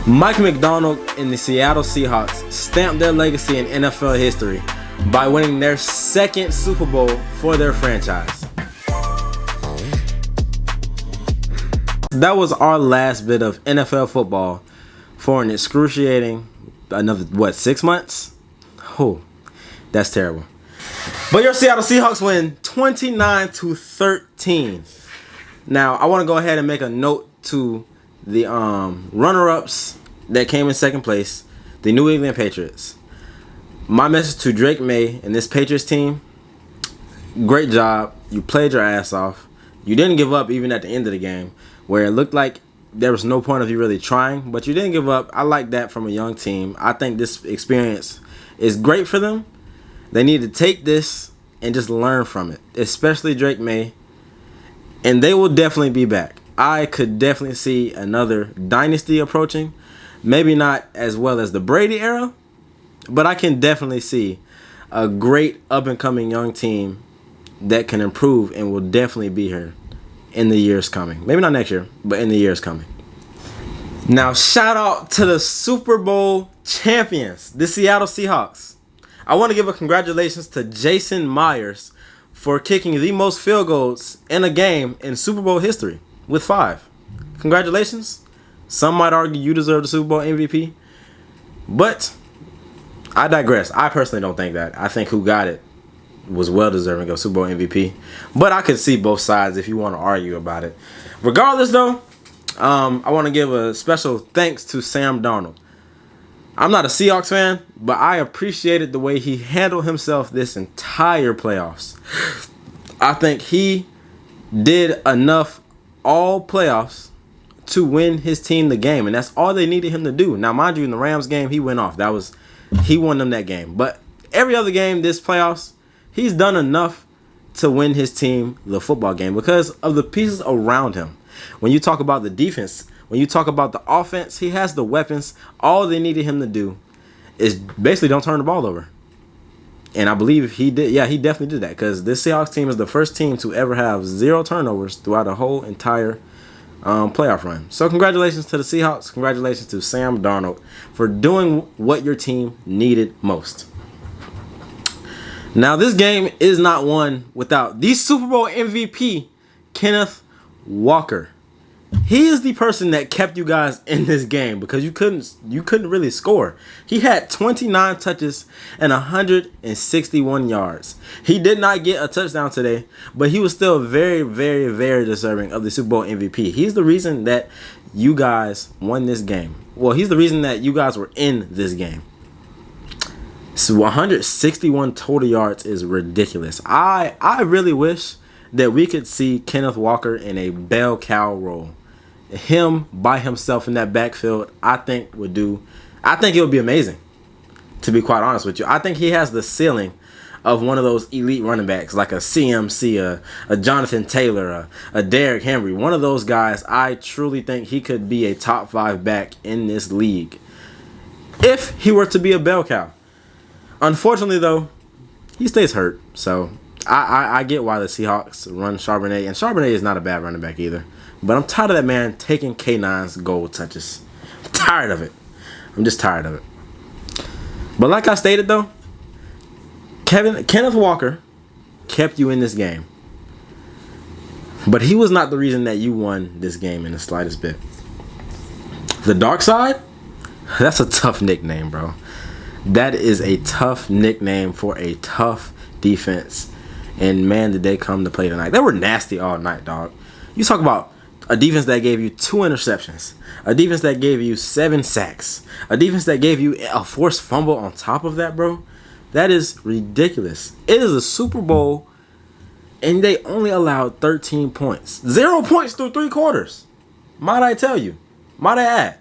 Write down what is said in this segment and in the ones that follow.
Mike McDonald and the Seattle Seahawks stamped their legacy in NFL history by winning their second Super Bowl for their franchise. That was our last bit of NFL football for an excruciating another 6 months? Oh, that's terrible. But your Seattle Seahawks win 29-13. Now, I want to go ahead and make a note to the runner-ups that came in second place, the New England Patriots. My message to Drake May and this Patriots team: great job. You played your ass off. You didn't give up even at the end of the game, where it looked like there was no point of you really trying, but you didn't give up. I like that from a young team. I think this experience is great for them. They need to take this and just learn from it, especially Drake May, and they will definitely be back. I could definitely see another dynasty approaching. Maybe not as well as the Brady era, but I can definitely see a great up-and-coming young team that can improve and will definitely be here in the years coming. Maybe not next year, but in the years coming. Now, shout out to the Super Bowl champions, the Seattle Seahawks. I want to give a congratulations to Jason Myers for kicking the most field goals in a game in Super Bowl history with 5. Congratulations. Some might argue you deserve the Super Bowl MVP, but I digress. I personally don't think that. I think who got it was well deserving of Super Bowl MVP, but I could see both sides if you want to argue about it. Regardless, though, I want to give a special thanks to Sam Darnold. I'm not a Seahawks fan, but I appreciated the way he handled himself this entire playoffs. I think he did enough all playoffs to win his team the game, and that's all they needed him to do. Now, mind you, in the Rams game, he went off. He won them that game. But every other game this playoffs, he's done enough to win his team the football game because of the pieces around him. When you talk about the defense, when you talk about the offense, he has the weapons. All they needed him to do is basically don't turn the ball over. And I believe he did. Yeah, he definitely did that because this Seahawks team is the first team to ever have 0 turnovers throughout a whole entire playoff run. So congratulations to the Seahawks. Congratulations to Sam Darnold for doing what your team needed most. Now, this game is not won without the Super Bowl MVP, Kenneth Walker. He is the person that kept you guys in this game because you couldn't really score. He had 29 touches and 161 yards. He did not get a touchdown today, but he was still very, very, very deserving of the Super Bowl MVP. He's the reason that you guys won this game. Well, he's the reason that you guys were in this game. So 161 total yards is ridiculous. I really wish that we could see Kenneth Walker in a bell cow role. Him by himself in that backfield, I think it would be amazing, to be quite honest with you. I think he has the ceiling of one of those elite running backs, like a CMC, a Jonathan Taylor, a Derrick Henry. One of those guys, I truly think he could be a top 5 back in this league if he were to be a bell cow. Unfortunately, though, he stays hurt, so I get why the Seahawks run Charbonnet, and Charbonnet is not a bad running back either. But I'm tired of that man taking K9's goal touches. I'm tired of it. I'm just tired of it. But like I stated, though, Kenneth Walker kept you in this game. But he was not the reason that you won this game in the slightest bit. The dark side? That's a tough nickname, bro. That is a tough nickname for a tough defense. And man, did they come to play tonight. They were nasty all night, dog. You talk about a defense that gave you 2 interceptions, a defense that gave you 7 sacks, a defense that gave you a forced fumble on top of that, bro. That is ridiculous. It is a Super Bowl, and they only allowed 13 points. 0 points through 3 quarters. Might I tell you? Might I add?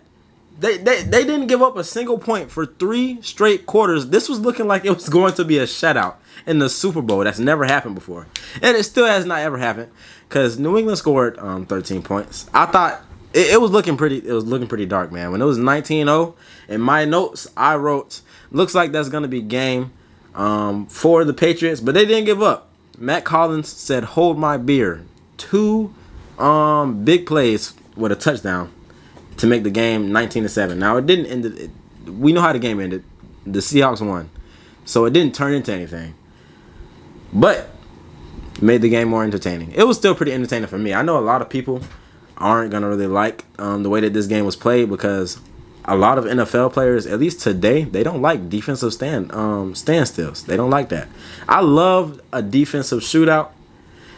They didn't give up a single point for 3 straight quarters. This was looking like it was going to be a shutout in the Super Bowl. That's never happened before. And it still has not ever happened because New England scored 13 points. I thought it was looking pretty dark, man. When it was 19-0, in my notes, I wrote, looks like that's going to be game for the Patriots, but they didn't give up. Matt Collins said, hold my beer. 2 big plays with a touchdown. to make the game 19-7. Now it didn't end. We know how the game ended. The Seahawks won, so it didn't turn into anything. But made the game more entertaining. It was still pretty entertaining for me. I know a lot of people aren't gonna really like the way that this game was played, because a lot of NFL players, at least today, they don't like defensive standstills. They don't like that. I love a defensive shootout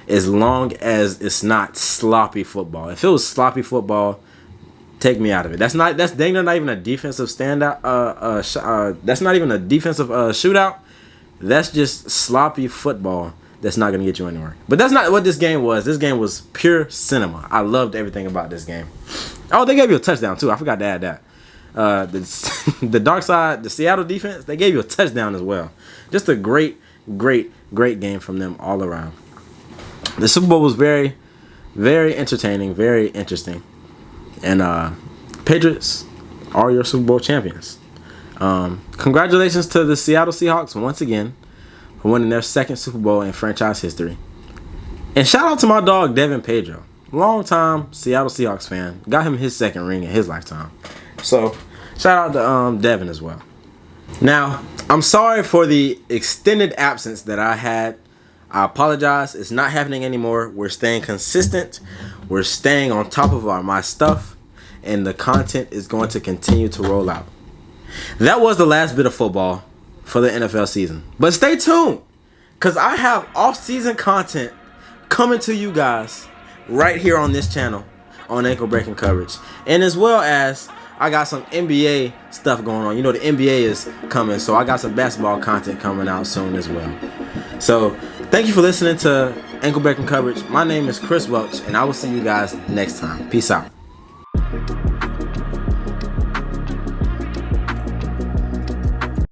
as long as it's not sloppy football. If it was sloppy football, take me out of it. That's not even a defensive standout. That's not even a defensive shootout. That's just sloppy football. That's not gonna get you anywhere. But that's not what this game was. This game was pure cinema. I loved everything about this game. Oh, they gave you a touchdown too. I forgot to add that. The dark side, the Seattle defense, they gave you a touchdown as well. Just a great game from them all around. The Super Bowl was very, very entertaining, very interesting. And Patriots are your Super Bowl champions. Congratulations to the Seattle Seahawks once again for winning their second Super Bowl in franchise history. And shout out to my dog Devin Pedro, long-time Seattle Seahawks fan. Got him his second ring in his lifetime. So shout out to Devin as well. Now, I'm sorry for the extended absence that I had. I apologize. It's not happening anymore. We're staying consistent. We're staying on top of my stuff. And the content is going to continue to roll out. That was the last bit of football for the NFL season. But stay tuned, because I have off-season content coming to you guys right here on this channel on Ankle Breaking Coverage. And as well as I got some NBA stuff going on. You know, the NBA is coming, so I got some basketball content coming out soon as well. So thank you for listening to Ankle Breaking Coverage. My name is Chris Welch, and I will see you guys next time. Peace out.